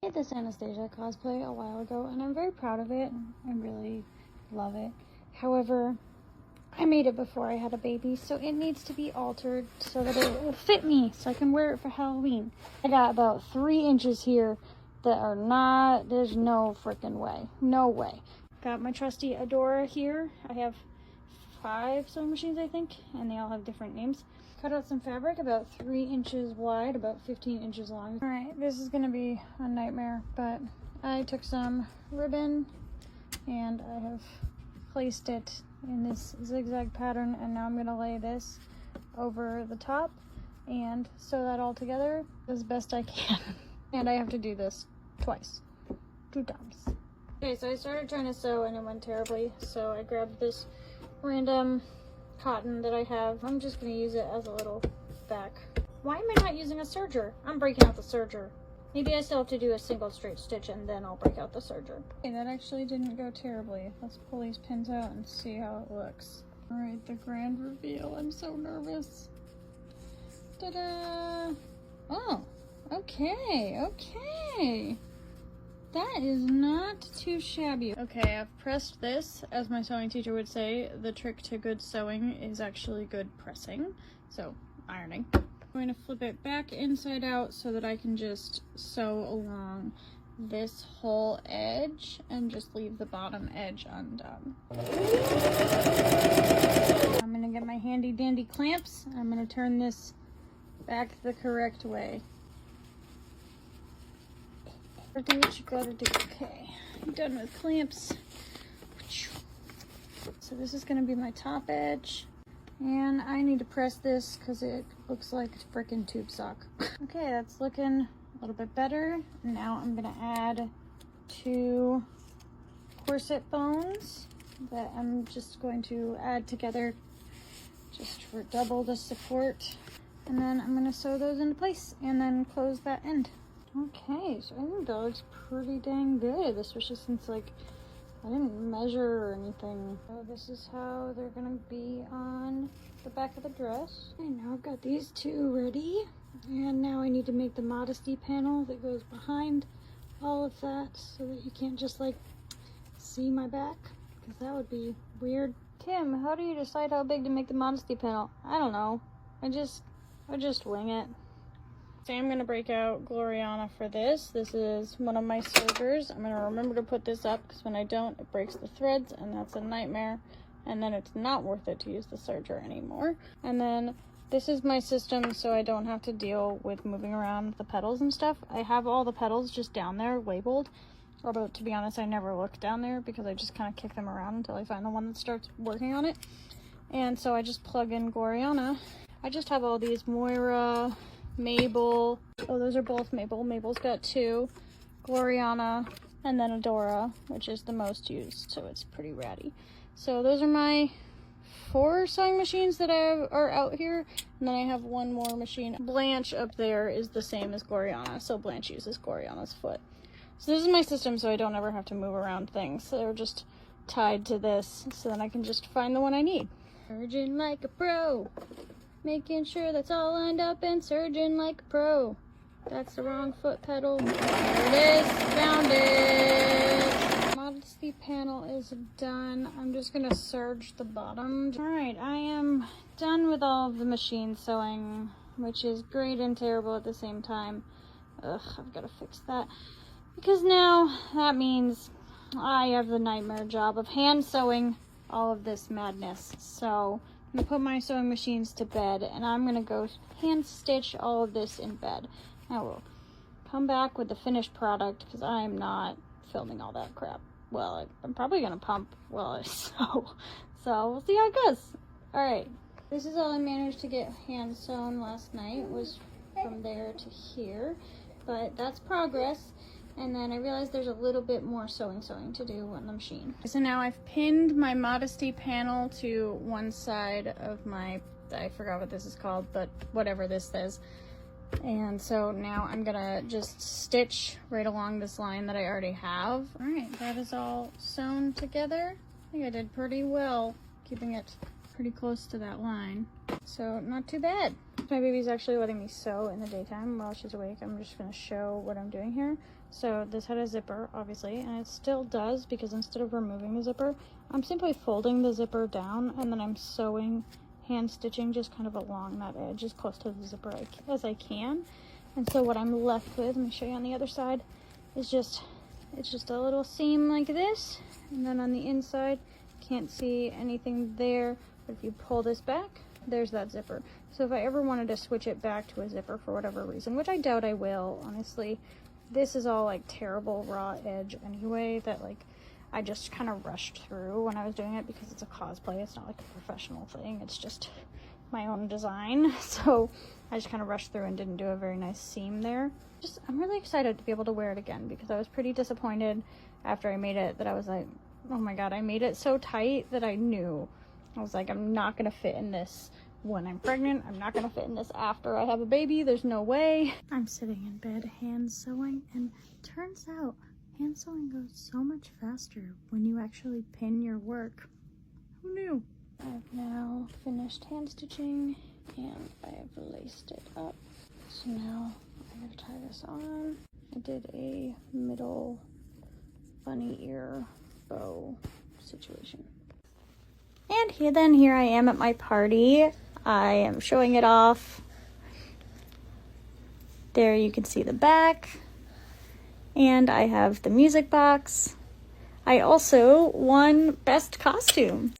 I did this Anastasia cosplay a while ago and I'm very proud of it. I really love it. However, I made it before I had a baby, so it needs to be altered so that it will fit me so I can wear it for Halloween. I got about 3 inches here that are not, there's no freaking way. No way. Got my trusty Adora here. I have 5 sewing machines, I think, and they all have different names. Cut out some fabric about 3 inches wide, about 15 inches long. All right, this is gonna be a nightmare, but I took some ribbon and I have placed it in this zigzag pattern, and now I'm gonna lay this over the top and sew that all together as best I can. And I have to do this twice, 2 times. Okay, so I started trying to sew and it went terribly, so I grabbed this random cotton that I have. I'm just gonna use it as a little back. Why am I not using a serger? I'm breaking out the serger. Maybe I still have to do a single straight stitch and then I'll break out the serger. Okay, that actually didn't go terribly. Let's pull these pins out and see how it looks. All right, the grand reveal. I'm so nervous. Ta-da! Oh, okay, okay. That is not too shabby. Okay, I've pressed this. As my sewing teacher would say, the trick to good sewing is actually good pressing. So, ironing. I'm going to flip it back inside out so that I can just sew along this whole edge and just leave the bottom edge undone. I'm gonna get my handy dandy clamps. I'm gonna turn this back the correct way. Do what you gotta do. Okay, I'm done with clamps. So this is gonna be my top edge. And I need to press this because it looks like a freaking tube sock. Okay, that's looking a little bit better. Now I'm gonna add 2 corset bones that I'm just going to add together just for double the support. And then I'm gonna sew those into place and then close that end. Okay, so I think that looks pretty dang good, especially since like I didn't measure or anything. So this is how they're gonna be on the back of the dress. Okay, now I've got these 2 ready. And now I need to make the modesty panel that goes behind all of that so that you can't just like see my back, because that would be weird. Kim, how do you decide how big to make the modesty panel? I don't know. I just wing it. So I'm gonna break out Gloriana for this. This is one of my sergers. I'm gonna remember to put this up because when I don't, it breaks the threads and that's a nightmare. And then it's not worth it to use the serger anymore. And then this is my system so I don't have to deal with moving around the petals and stuff. I have all the petals just down there labeled. Although to be honest, I never look down there because I just kind of kick them around until I find the one that starts working on it. And so I just plug in Gloriana. I just have all these Moira, Mabel. Oh, those are both Mabel. Mabel's got 2. Gloriana, and then Adora, which is the most used, so it's pretty ratty. So those are my 4 sewing machines that are out here, and then I have 1 more machine. Blanche up there is the same as Gloriana, so Blanche uses Gloriana's foot. So this is my system, so I don't ever have to move around things. So they're just tied to this, so then I can just find the one I need. Surging like a pro. Making sure that's all lined up and surging like a pro. That's the wrong foot pedal. There it is, found it. Modesty panel is done. I'm just gonna serge the bottom. All right, I am done with all of the machine sewing, which is great and terrible at the same time. Ugh, I've gotta fix that. Because now that means I have the nightmare job of hand sewing all of this madness. So I'm gonna put my sewing machines to bed and I'm gonna go hand stitch all of this in bed. I will come back with the finished product because I am not filming all that crap. Well, I'm probably gonna pump while I sew. So we'll see how it goes. All right, this is all I managed to get hand sewn last night, was from there to here, but that's progress. And then I realized there's a little bit more sewing to do on the machine. So now I've pinned my modesty panel to one side of my, I forgot what this is called, but whatever this says. And so now I'm gonna just stitch right along this line that I already have. All right, that is all sewn together. I think I did pretty well keeping it pretty close to that line. So not too bad. My baby's actually letting me sew in the daytime while she's awake. I'm just gonna show what I'm doing here. So this had a zipper, obviously, and it still does, because instead of removing the zipper, I'm simply folding the zipper down, and then I'm sewing, hand stitching just kind of along that edge as close to the zipper as I can. And so what I'm left with, let me show you on the other side, is it's just a little seam like this, and then on the inside, can't see anything there, but if you pull this back, there's that zipper. So if I ever wanted to switch it back to a zipper for whatever reason, which I doubt I will, honestly, this is all like terrible raw edge anyway, that like I just kind of rushed through when I was doing it, because it's a cosplay, it's not like a professional thing, it's just my own design. So I just kind of rushed through and didn't do a very nice seam there. I'm really excited to be able to wear it again, because I was pretty disappointed after I made it, that I was like, oh my god, I made it so tight that I knew, I was like, I'm not gonna fit in this when I'm pregnant, I'm not gonna fit in this after I have a baby, there's no way. I'm sitting in bed hand sewing, and turns out hand sewing goes so much faster when you actually pin your work. Who knew? I've now finished hand stitching and I've laced it up. So now I'm gonna tie this on. I did a middle bunny ear bow situation. And here I am at my party. I am showing it off. There you can see the back. And I have the music box. I also won best costume.